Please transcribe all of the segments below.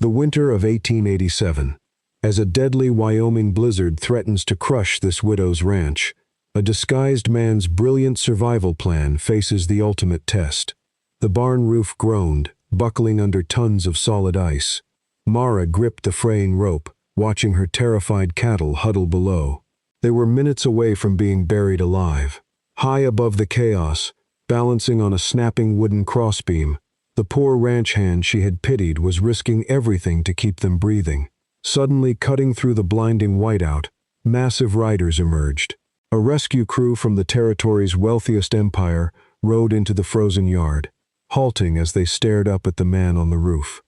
The winter of 1887. As a deadly Wyoming blizzard threatens to crush this widow's ranch, a disguised man's brilliant survival plan faces the ultimate test. The barn roof groaned, buckling under tons of solid ice. Mara gripped the fraying rope, watching her terrified cattle huddle below. They were minutes away from being buried alive. High above the chaos, balancing on a snapping wooden crossbeam, the poor ranch hand she had pitied was risking everything to keep them breathing. Suddenly cutting through the blinding whiteout, massive riders emerged. A rescue crew from the territory's wealthiest empire rode into the frozen yard, halting as they stared up at the man on the roof.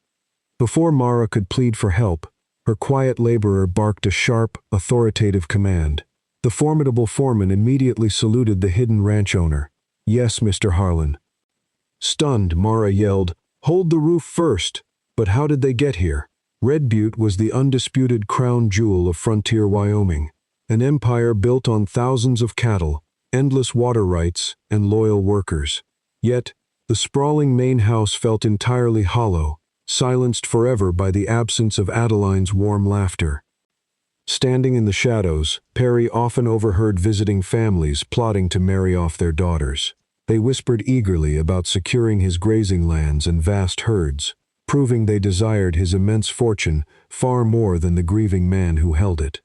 Before Mara could plead for help, her quiet laborer barked a sharp, authoritative command. The formidable foreman immediately saluted the hidden ranch owner. "Yes, Mr. Harlan." Stunned, Mara yelled, "Hold the roof first!" But how did they get here? Red Butte was the undisputed crown jewel of frontier Wyoming, an empire built on thousands of cattle, endless water rights, and loyal workers. Yet, the sprawling main house felt entirely hollow, silenced forever by the absence of Adeline's warm laughter. Standing in the shadows, Perry often overheard visiting families plotting to marry off their daughters. They whispered eagerly about securing his grazing lands and vast herds, proving they desired his immense fortune far more than the grieving man who held it.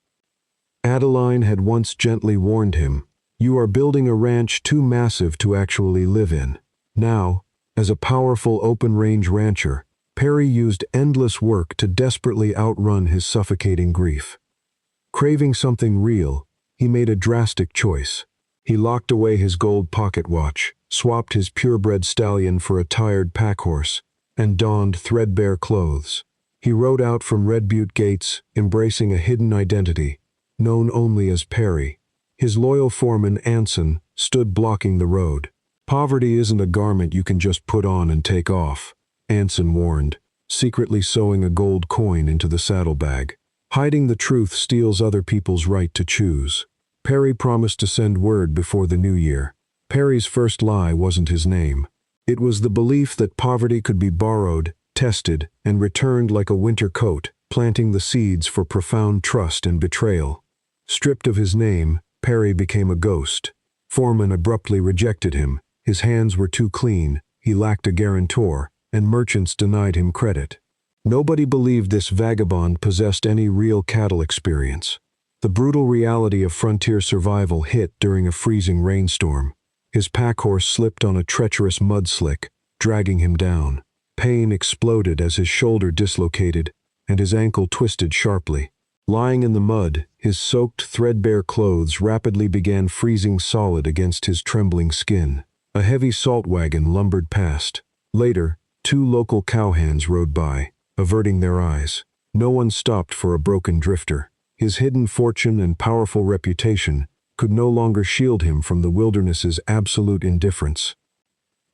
Adeline had once gently warned him, "You are building a ranch too massive to actually live in." Now, as a powerful open-range rancher, Perry used endless work to desperately outrun his suffocating grief. Craving something real, he made a drastic choice. He locked away his gold pocket watch, swapped his purebred stallion for a tired packhorse, and donned threadbare clothes. He rode out from Red Butte gates, embracing a hidden identity, known only as Perry. His loyal foreman, Anson, stood blocking the road. "Poverty isn't a garment you can just put on and take off," Anson warned, secretly sewing a gold coin into the saddlebag. "Hiding the truth steals other people's right to choose." Perry promised to send word before the new year. Perry's first lie wasn't his name. It was the belief that poverty could be borrowed, tested, and returned like a winter coat, planting the seeds for profound trust and betrayal. Stripped of his name, Perry became a ghost. Foreman abruptly rejected him. His hands were too clean, he lacked a guarantor, and merchants denied him credit. Nobody believed this vagabond possessed any real cattle experience. The brutal reality of frontier survival hit during a freezing rainstorm. His packhorse slipped on a treacherous mudslick, dragging him down. Pain exploded as his shoulder dislocated, and his ankle twisted sharply. Lying in the mud, his soaked, threadbare clothes rapidly began freezing solid against his trembling skin. A heavy salt wagon lumbered past. Later, 2 local cowhands rode by, averting their eyes. No one stopped for a broken drifter. His hidden fortune and powerful reputation could no longer shield him from the wilderness's absolute indifference.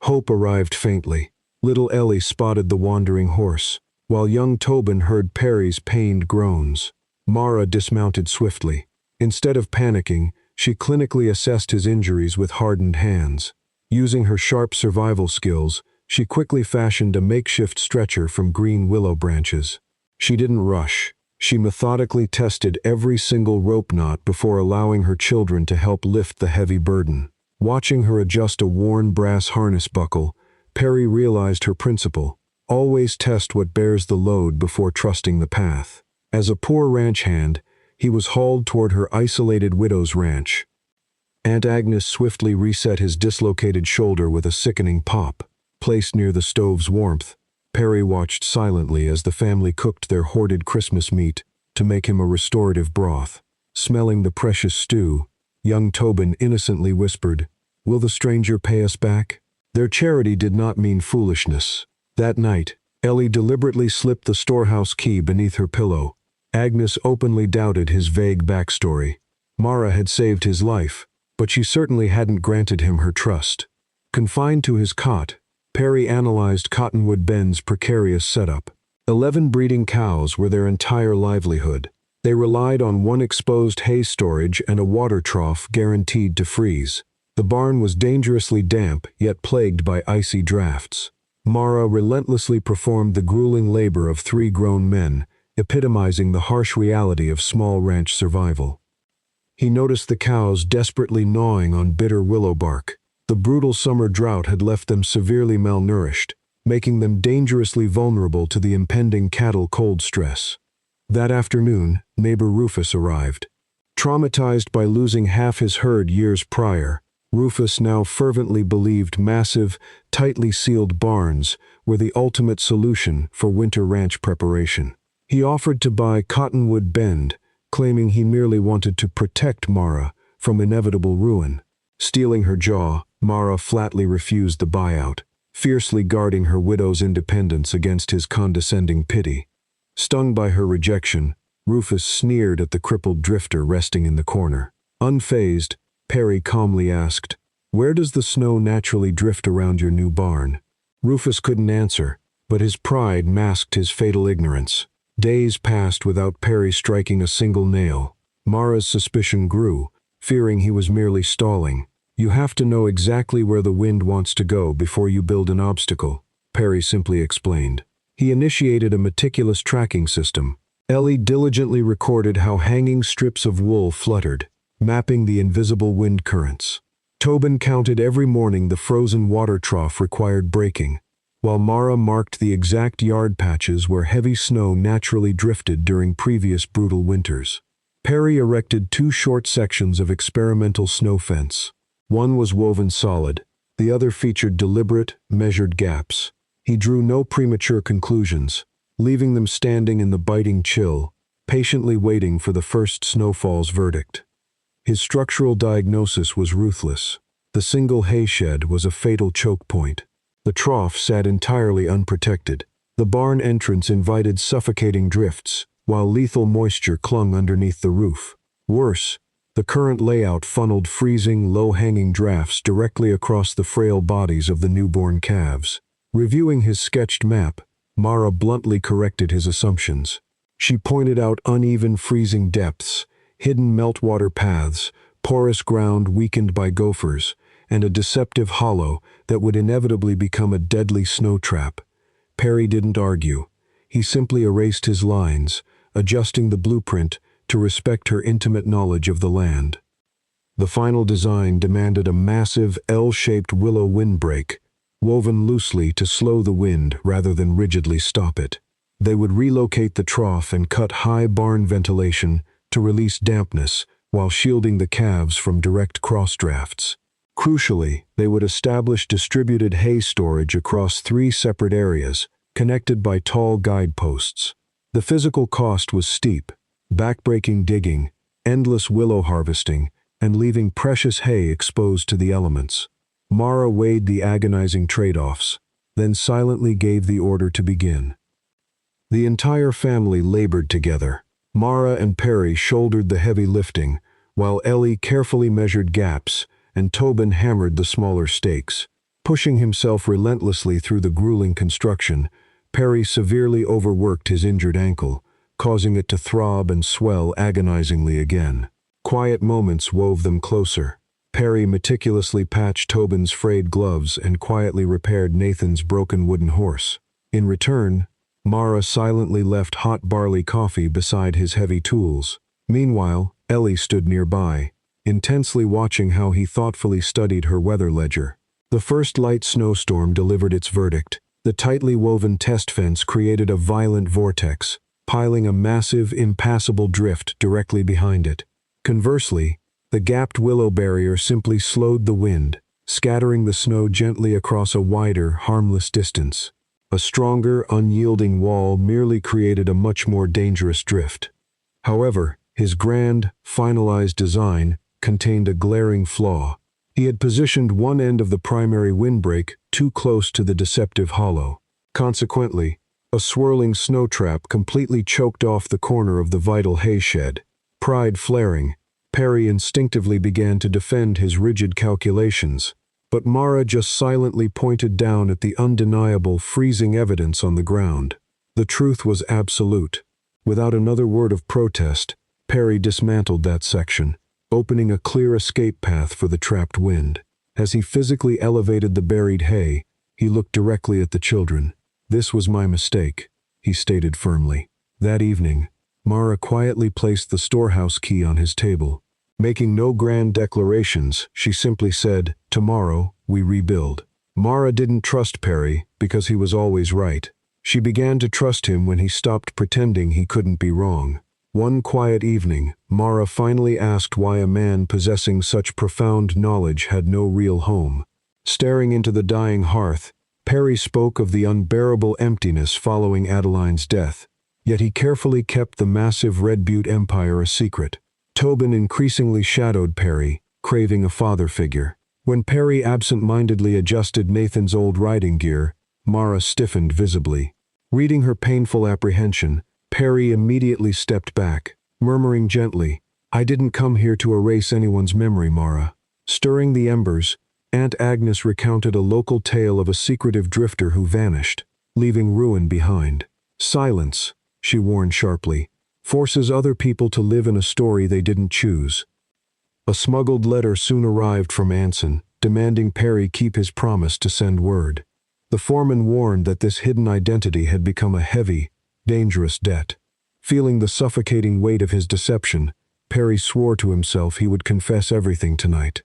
Hope arrived faintly. Little Ellie spotted the wandering horse, while young Tobin heard Perry's pained groans. Mara dismounted swiftly. Instead of panicking, she clinically assessed his injuries with hardened hands. Using her sharp survival skills, she quickly fashioned a makeshift stretcher from green willow branches. She didn't rush. She methodically tested every single rope knot before allowing her children to help lift the heavy burden. Watching her adjust a worn brass harness buckle, Perry realized her principle: always test what bears the load before trusting the path. As a poor ranch hand, he was hauled toward her isolated widow's ranch. Aunt Agnes swiftly reset his dislocated shoulder with a sickening pop. Placed near the stove's warmth, Perry watched silently as the family cooked their hoarded Christmas meat to make him a restorative broth. Smelling the precious stew, young Tobin innocently whispered, "Will the stranger pay us back?" Their charity did not mean foolishness. That night, Ellie deliberately slipped the storehouse key beneath her pillow. Agnes openly doubted his vague backstory. Mara had saved his life, but she certainly hadn't granted him her trust. Confined to his cot, Perry analyzed Cottonwood Ben's precarious setup. 11 breeding cows were their entire livelihood. They relied on one exposed hay storage and a water trough guaranteed to freeze. The barn was dangerously damp, yet plagued by icy drafts. Mara relentlessly performed the grueling labor of 3 grown men, epitomizing the harsh reality of small ranch survival. He noticed the cows desperately gnawing on bitter willow bark. The brutal summer drought had left them severely malnourished, making them dangerously vulnerable to the impending cattle cold stress. That afternoon, neighbor Rufus arrived. Traumatized by losing half his herd years prior, Rufus now fervently believed massive, tightly sealed barns were the ultimate solution for winter ranch preparation. He offered to buy Cottonwood Bend, claiming he merely wanted to protect Mara from inevitable ruin. Steeling her jaw, Mara flatly refused the buyout, fiercely guarding her widow's independence against his condescending pity. Stung by her rejection, Rufus sneered at the crippled drifter resting in the corner. Unfazed, Perry calmly asked, "Where does the snow naturally drift around your new barn?" Rufus couldn't answer, but his pride masked his fatal ignorance. Days passed without Perry striking a single nail. Mara's suspicion grew, fearing he was merely stalling. "You have to know exactly where the wind wants to go before you build an obstacle," Perry simply explained. He initiated a meticulous tracking system. Ellie diligently recorded how hanging strips of wool fluttered, mapping the invisible wind currents. Tobin counted every morning the frozen water trough required breaking, while Mara marked the exact yard patches where heavy snow naturally drifted during previous brutal winters. Perry erected 2 short sections of experimental snow fence. One was woven solid, the other featured deliberate, measured gaps. He drew no premature conclusions, leaving them standing in the biting chill, patiently waiting for the first snowfall's verdict. His structural diagnosis was ruthless. The single hay shed was a fatal choke point. The trough sat entirely unprotected. The barn entrance invited suffocating drifts, while lethal moisture clung underneath the roof. Worse, the current layout funneled freezing, low-hanging drafts directly across the frail bodies of the newborn calves. Reviewing his sketched map, Mara bluntly corrected his assumptions. She pointed out uneven freezing depths, hidden meltwater paths, porous ground weakened by gophers, and a deceptive hollow that would inevitably become a deadly snow trap. Perry didn't argue. He simply erased his lines, adjusting the blueprint to respect her intimate knowledge of the land. The final design demanded a massive L-shaped willow windbreak, woven loosely to slow the wind rather than rigidly stop it. They would relocate the trough and cut high barn ventilation to release dampness while shielding the calves from direct cross-drafts. Crucially, they would establish distributed hay storage across 3 separate areas, connected by tall guideposts. The physical cost was steep: backbreaking digging, endless willow harvesting, and leaving precious hay exposed to the elements. Mara weighed the agonizing trade-offs, then silently gave the order to begin. The entire family labored together. Mara and Perry shouldered the heavy lifting, while Ellie carefully measured gaps and Tobin hammered the smaller stakes. Pushing himself relentlessly through the grueling construction, Perry severely overworked his injured ankle, causing it to throb and swell agonizingly again. Quiet moments wove them closer. Perry meticulously patched Tobin's frayed gloves and quietly repaired Nathan's broken wooden horse. In return, Mara silently left hot barley coffee beside his heavy tools. Meanwhile, Ellie stood nearby, intensely watching how he thoughtfully studied her weather ledger. The first light snowstorm delivered its verdict. The tightly woven test fence created a violent vortex, piling a massive, impassable drift directly behind it. Conversely, the gapped willow barrier simply slowed the wind, scattering the snow gently across a wider, harmless distance. A stronger, unyielding wall merely created a much more dangerous drift. However, his grand, finalized design contained a glaring flaw. He had positioned one end of the primary windbreak too close to the deceptive hollow. Consequently, a swirling snow trap completely choked off the corner of the vital hay shed. Pride flaring, Perry instinctively began to defend his rigid calculations, but Mara just silently pointed down at the undeniable, freezing evidence on the ground. The truth was absolute. Without another word of protest, Perry dismantled that section, opening a clear escape path for the trapped wind. As he physically elevated the buried hay, He looked directly at the children. "This was my mistake," he stated firmly. That evening, Mara quietly placed the storehouse key on his table. Making no grand declarations, she simply said, "Tomorrow, we rebuild." Mara didn't trust Perry because he was always right. She began to trust him when he stopped pretending he couldn't be wrong. One quiet evening, Mara finally asked why a man possessing such profound knowledge had no real home. Staring into the dying hearth, Perry spoke of the unbearable emptiness following Adeline's death, yet he carefully kept the massive Red Butte empire a secret. Tobin increasingly shadowed Perry, craving a father figure. When Perry absent-mindedly adjusted Nathan's old riding gear, Mara stiffened visibly. Reading her painful apprehension, Perry immediately stepped back, murmuring gently, "I didn't come here to erase anyone's memory, Mara." Stirring the embers, Aunt Agnes recounted a local tale of a secretive drifter who vanished, leaving ruin behind. "Silence," she warned sharply, "forces other people to live in a story they didn't choose." A smuggled letter soon arrived from Anson, demanding Perry keep his promise to send word. The foreman warned that this hidden identity had become a heavy, dangerous debt. Feeling the suffocating weight of his deception, Perry swore to himself he would confess everything tonight.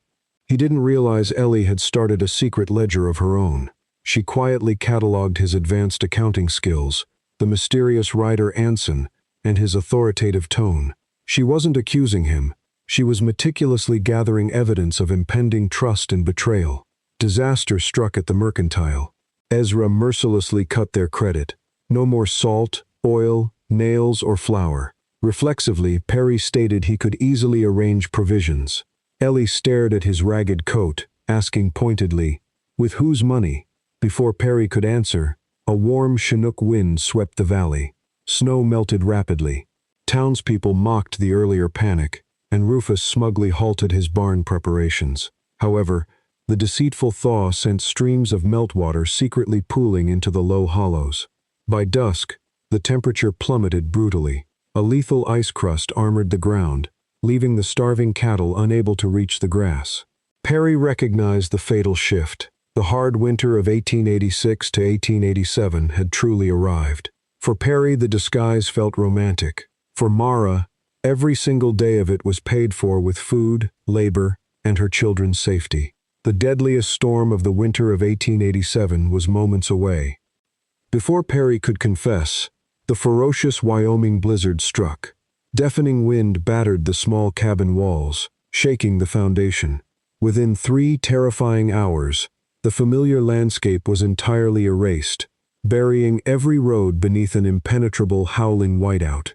He didn't realize Ellie had started a secret ledger of her own. She quietly cataloged his advanced accounting skills, the mysterious writer Anson, and his authoritative tone. She wasn't accusing him. She was meticulously gathering evidence of impending trust and betrayal. Disaster struck at the mercantile. Ezra mercilessly cut their credit. No more salt, oil, nails, or flour. Reflexively, Perry stated he could easily arrange provisions. Ellie stared at his ragged coat, asking pointedly, "With whose money?" Before Perry could answer, a warm Chinook wind swept the valley. Snow melted rapidly. Townspeople mocked the earlier panic, and Rufus smugly halted his barn preparations. However, the deceitful Thaw sent streams of meltwater secretly pooling into the low hollows. By dusk, the temperature plummeted brutally. A lethal ice crust armored the ground, leaving the starving cattle unable to reach the grass. Perry recognized the fatal shift. The hard winter of 1886 to 1887 had truly arrived. For Perry, the disguise felt romantic. For Mara, every single day of it was paid for with food, labor, and her children's safety. The deadliest storm of the winter of 1887 was moments away. Before Perry could confess, the ferocious Wyoming blizzard struck. Deafening wind battered the small cabin walls, shaking the foundation. Within 3 terrifying hours, the familiar landscape was entirely erased, burying every road beneath an impenetrable howling whiteout.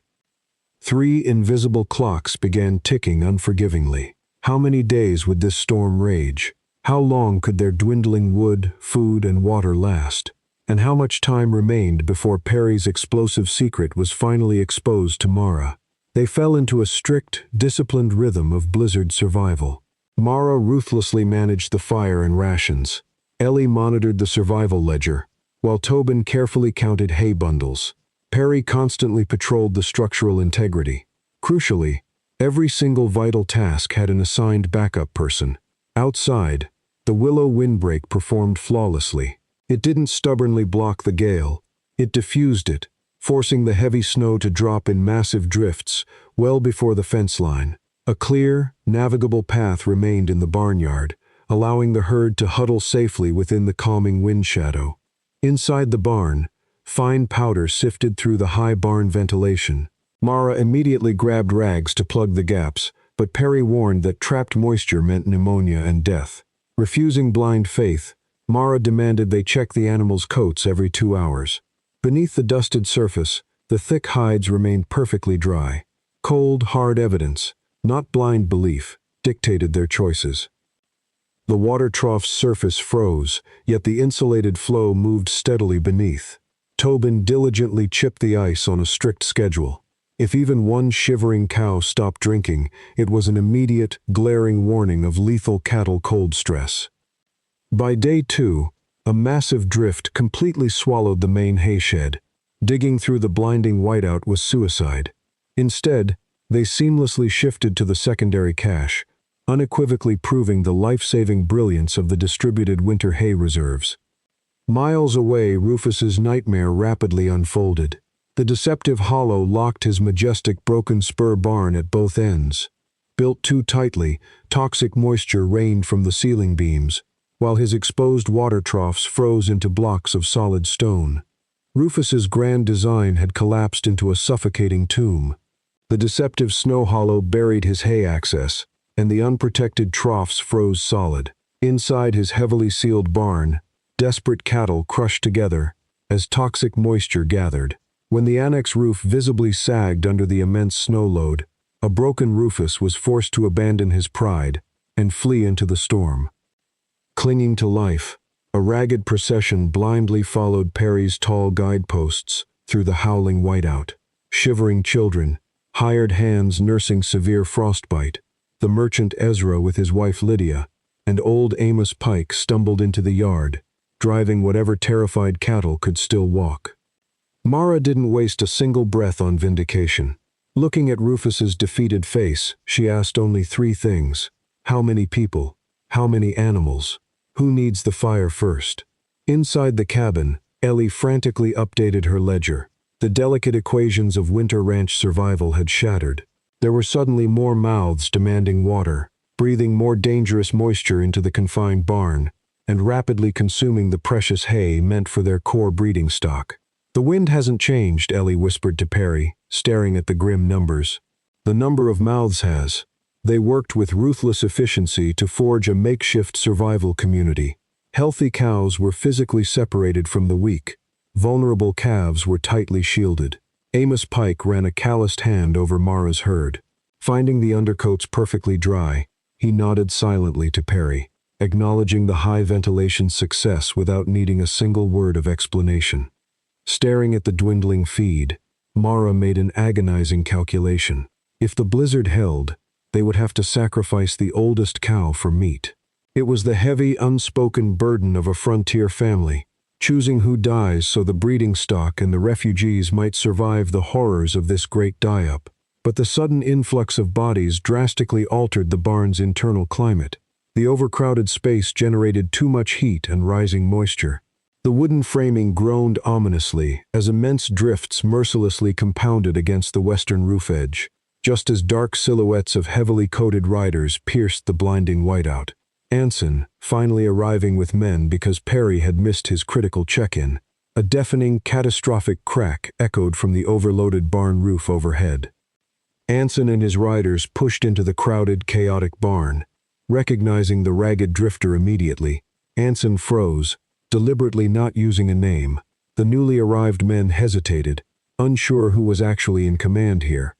3 invisible clocks began ticking unforgivingly. How many days would this storm rage? How long could their dwindling wood, food, and water last? And how much time remained before Perry's explosive secret was finally exposed to Mara? They fell into a strict, disciplined rhythm of blizzard survival. Mara ruthlessly managed the fire and rations. Ellie monitored the survival ledger, while Tobin carefully counted hay bundles. Perry constantly patrolled the structural integrity. Crucially, every single vital task had an assigned backup person. Outside, the Willow Windbreak performed flawlessly. It didn't stubbornly block the gale. It diffused it, forcing the heavy snow to drop in massive drifts well before the fence line. A clear, navigable path remained in the barnyard, allowing the herd to huddle safely within the calming wind shadow. Inside the barn, fine powder sifted through the high barn ventilation. Mara immediately grabbed rags to plug the gaps, but Perry warned that trapped moisture meant pneumonia and death. Refusing blind faith, Mara demanded they check the animals' coats every 2 hours. Beneath the dusted surface, the thick hides remained perfectly dry. Cold, hard evidence, not blind belief, dictated their choices. The water trough's surface froze, yet the insulated flow moved steadily beneath. Tobin diligently chipped the ice on a strict schedule. If even one shivering cow stopped drinking, it was an immediate, glaring warning of lethal cattle cold stress. By day 2, a massive drift completely swallowed the main hayshed. Digging through the blinding whiteout was suicide. Instead, they seamlessly shifted to the secondary cache, unequivocally proving the life-saving brilliance of the distributed winter hay reserves. Miles away, Rufus's nightmare rapidly unfolded. The deceptive hollow locked his majestic broken spur barn at both ends. Built too tightly, toxic moisture rained from the ceiling beams, while his exposed water troughs froze into blocks of solid stone. Rufus's grand design had collapsed into a suffocating tomb. The deceptive snow hollow buried his hay access, and the unprotected troughs froze solid. Inside his heavily sealed barn, desperate cattle crushed together as toxic moisture gathered. When the annex roof visibly sagged under the immense snow load, a broken Rufus was forced to abandon his pride and flee into the storm. Clinging to life, a ragged procession blindly followed Perry's tall guideposts through the howling whiteout. Shivering children, hired hands nursing severe frostbite, the merchant Ezra with his wife Lydia, and old Amos Pike stumbled into the yard, driving whatever terrified cattle could still walk. Mara didn't waste a single breath on vindication. Looking at Rufus's defeated face, she asked only three things. How many people? How many animals? Who needs the fire first? Inside the cabin, Ellie frantically updated her ledger. The delicate equations of winter ranch survival had shattered. There were suddenly more mouths demanding water, breathing more dangerous moisture into the confined barn, and rapidly consuming the precious hay meant for their core breeding stock. The wind hasn't changed, Ellie whispered to Perry, staring at the grim numbers. The number of mouths has. They worked with ruthless efficiency to forge a makeshift survival community. Healthy cows were physically separated from the weak. Vulnerable calves were tightly shielded. Amos Pike ran a calloused hand over Mara's herd. Finding the undercoats perfectly dry, he nodded silently to Perry, acknowledging the high ventilation success without needing a single word of explanation. Staring at the dwindling feed, Mara made an agonizing calculation. If the blizzard held, they would have to sacrifice the oldest cow for meat. It was the heavy, unspoken burden of a frontier family, choosing who dies so the breeding stock and the refugees might survive the horrors of this great die-up. But the sudden influx of bodies drastically altered the barn's internal climate. The overcrowded space generated too much heat and rising moisture. The wooden framing groaned ominously as immense drifts mercilessly compounded against the western roof edge, just as dark silhouettes of heavily coated riders pierced the blinding whiteout. Anson, finally arriving with men because Perry had missed his critical check-in. A deafening, catastrophic crack echoed from the overloaded barn roof overhead. Anson and his riders pushed into the crowded, chaotic barn. Recognizing the ragged drifter immediately, Anson froze, deliberately not using a name. The newly arrived men hesitated, unsure who was actually in command here.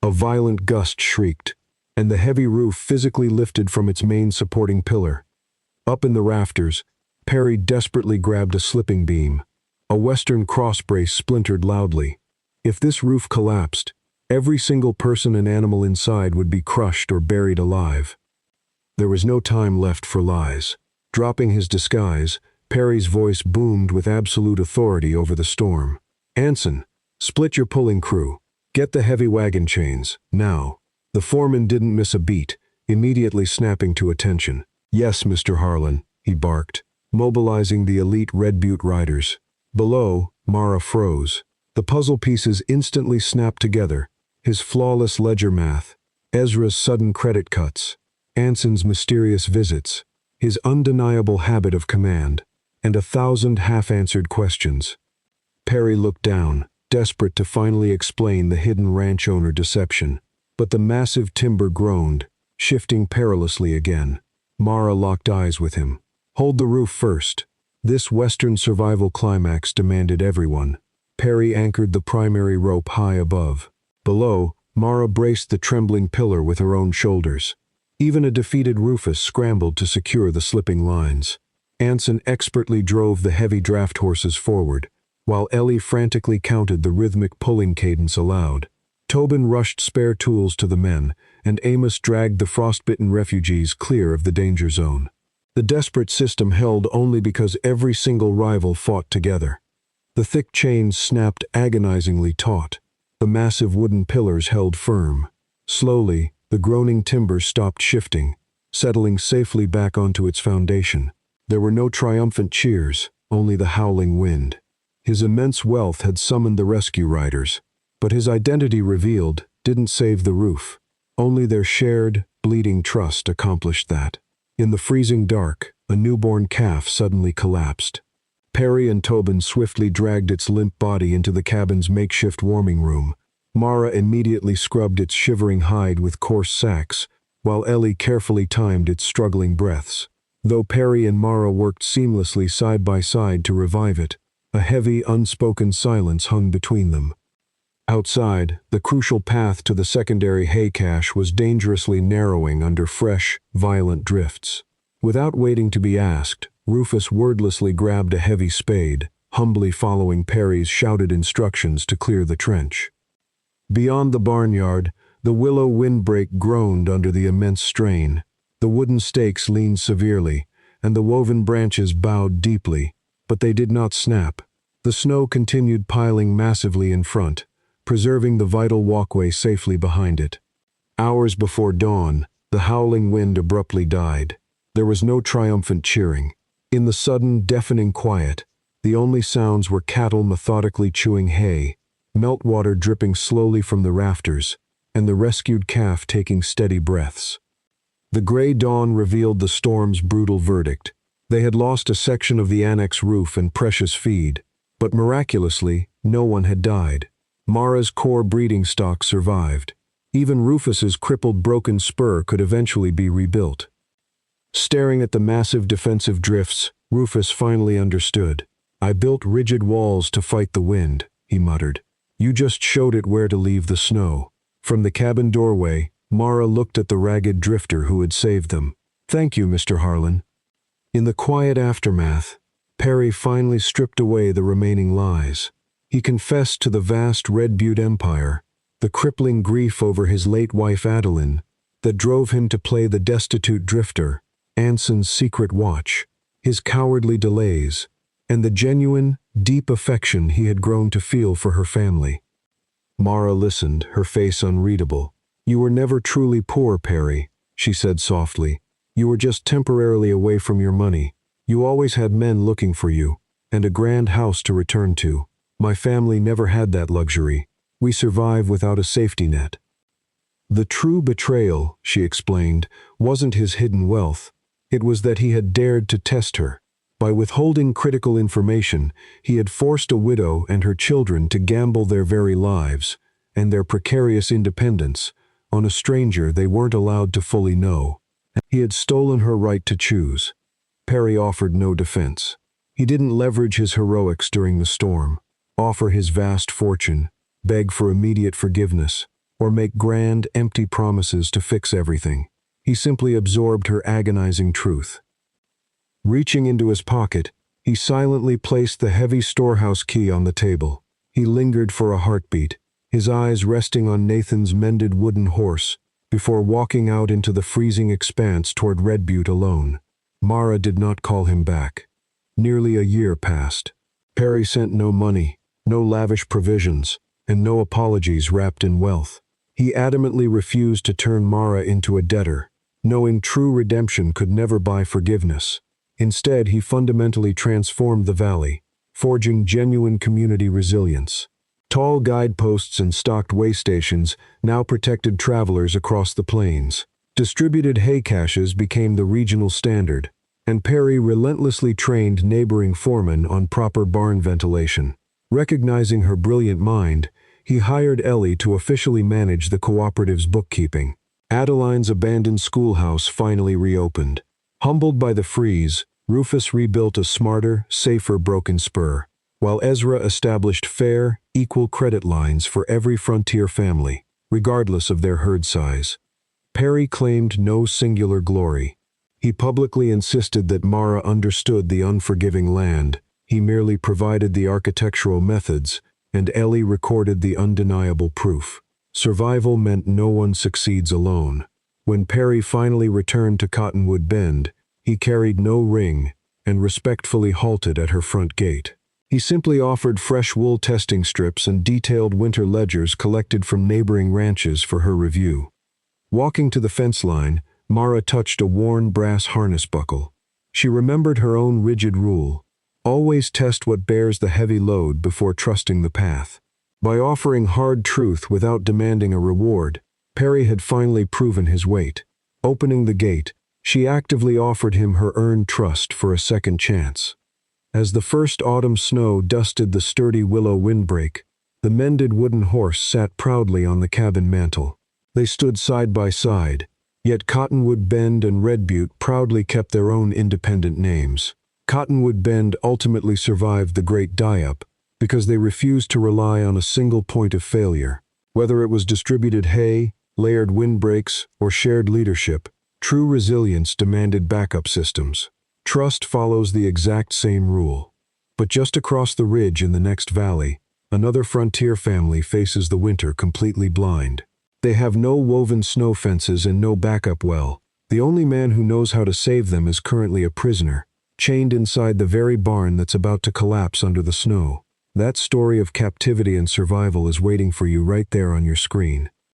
A violent gust shrieked, and the heavy roof physically lifted from its main supporting pillar. Up in the rafters, Perry desperately grabbed a slipping beam. A western crossbrace splintered loudly. If this roof collapsed, every single person and animal inside would be crushed or buried alive. There was no time left for lies. Dropping his disguise, Perry's voice boomed with absolute authority over the storm. Anson, split your pulling crew. Get the heavy wagon chains, now. The foreman didn't miss a beat, immediately snapping to attention. Yes, Mr. Harlan, he barked, mobilizing the elite Red Butte riders. Below, Mara froze. The puzzle pieces instantly snapped together. His flawless ledger math, Ezra's sudden credit cuts, Anson's mysterious visits, his undeniable habit of command, and 1,000 half-answered questions. Perry looked down, desperate to finally explain the hidden ranch owner deception. But the massive timber groaned, shifting perilously again. Mara locked eyes with him. Hold the roof first. This western survival climax demanded everyone. Perry anchored the primary rope high above. Below, Mara braced the trembling pillar with her own shoulders. Even a defeated Rufus scrambled to secure the slipping lines. Anson expertly drove the heavy draft horses forward, while Ellie frantically counted the rhythmic pulling cadence aloud. Tobin rushed spare tools to the men, and Amos dragged the frostbitten refugees clear of the danger zone. The desperate system held only because every single rival fought together. The thick chains snapped agonizingly taut. The massive wooden pillars held firm. Slowly, the groaning timber stopped shifting, settling safely back onto its foundation. There were no triumphant cheers, only the howling wind. His immense wealth had summoned the rescue riders, but his identity revealed didn't save the roof. Only their shared, bleeding trust accomplished that. In the freezing dark, a newborn calf suddenly collapsed. Perry and Tobin swiftly dragged its limp body into the cabin's makeshift warming room. Mara immediately scrubbed its shivering hide with coarse sacks, while Ellie carefully timed its struggling breaths. Though Perry and Mara worked seamlessly side by side to revive it, a heavy, unspoken silence hung between them. Outside, the crucial path to the secondary hay cache was dangerously narrowing under fresh, violent drifts. Without waiting to be asked, Rufus wordlessly grabbed a heavy spade, humbly following Perry's shouted instructions to clear the trench. Beyond the barnyard, the Willow Windbreak groaned under the immense strain. The wooden stakes leaned severely, and the woven branches bowed deeply, but they did not snap. The snow continued piling massively in front, preserving the vital walkway safely behind it. Hours before dawn, the howling wind abruptly died. There was no triumphant cheering. In the sudden, deafening quiet, the only sounds were cattle methodically chewing hay, meltwater dripping slowly from the rafters, and the rescued calf taking steady breaths. The gray dawn revealed the storm's brutal verdict. They had lost a section of the annex roof and precious feed, but miraculously, no one had died. Mara's core breeding stock survived. Even Rufus's crippled broken spur could eventually be rebuilt. Staring at the massive defensive drifts, Rufus finally understood. "I built rigid walls to fight the wind," he muttered. "You just showed it where to leave the snow." From the cabin doorway, Mara looked at the ragged drifter who had saved them. "Thank you, Mr. Harlan." In the quiet aftermath, Perry finally stripped away the remaining lies. He confessed to the vast Red Butte empire, the crippling grief over his late wife Adeline, that drove him to play the destitute drifter, Anson's secret watch, his cowardly delays, and the genuine, deep affection he had grown to feel for her family. Mara listened, her face unreadable. "You were never truly poor, Perry," she said softly. "You were just temporarily away from your money. You always had men looking for you, and a grand house to return to. My family never had that luxury. We survive without a safety net." The true betrayal, she explained, wasn't his hidden wealth. It was that he had dared to test her. By withholding critical information, he had forced a widow and her children to gamble their very lives, and their precarious independence, on a stranger they weren't allowed to fully know. He had stolen her right to choose. Perry offered no defense. He didn't leverage his heroics during the storm, offer his vast fortune, beg for immediate forgiveness, or make grand, empty promises to fix everything. He simply absorbed her agonizing truth. Reaching into his pocket, he silently placed the heavy storehouse key on the table. He lingered for a heartbeat, his eyes resting on Nathan's mended wooden horse, before walking out into the freezing expanse toward Red Butte alone. Mara did not call him back. Nearly a year passed. Perry sent no money, no lavish provisions, and no apologies wrapped in wealth. He adamantly refused to turn Mara into a debtor, knowing true redemption could never buy forgiveness. Instead, he fundamentally transformed the valley, forging genuine community resilience. Tall guideposts and stocked way stations now protected travelers across the plains. Distributed hay caches became the regional standard, and Perry relentlessly trained neighboring foremen on proper barn ventilation. Recognizing her brilliant mind, he hired Ellie to officially manage the cooperative's bookkeeping. Adeline's abandoned schoolhouse finally reopened. Humbled by the freeze, Rufus rebuilt a smarter, safer Broken Spur, while Ezra established fair, equal credit lines for every frontier family, regardless of their herd size. Perry claimed no singular glory. He publicly insisted that Mara understood the unforgiving land. He merely provided the architectural methods, and Ellie recorded the undeniable proof. Survival meant no one succeeds alone. When Perry finally returned to Cottonwood Bend, he carried no ring and respectfully halted at her front gate. He simply offered fresh wool testing strips and detailed winter ledgers collected from neighboring ranches for her review. Walking to the fence line, Mara touched a worn brass harness buckle. She remembered her own rigid rule: Always test what bears the heavy load before trusting the path. By offering hard truth without demanding a reward, Perry had finally proven his weight. Opening the gate, she actively offered him her earned trust for a second chance. As the first autumn snow dusted the sturdy Willow Windbreak, the mended wooden horse sat proudly on the cabin mantel. They stood side by side, yet Cottonwood Bend and Red Butte proudly kept their own independent names. Cottonwood Bend ultimately survived the Great Die-Up because they refused to rely on a single point of failure. Whether it was distributed hay, layered windbreaks, or shared leadership, true resilience demanded backup systems. Trust follows the exact same rule. But just across the ridge in the next valley, another frontier family faces the winter completely blind. They have no woven snow fences and no backup well. The only man who knows how to save them is currently a prisoner, chained inside the very barn that's about to collapse under the snow. That story of captivity and survival is waiting for you right there on your screen.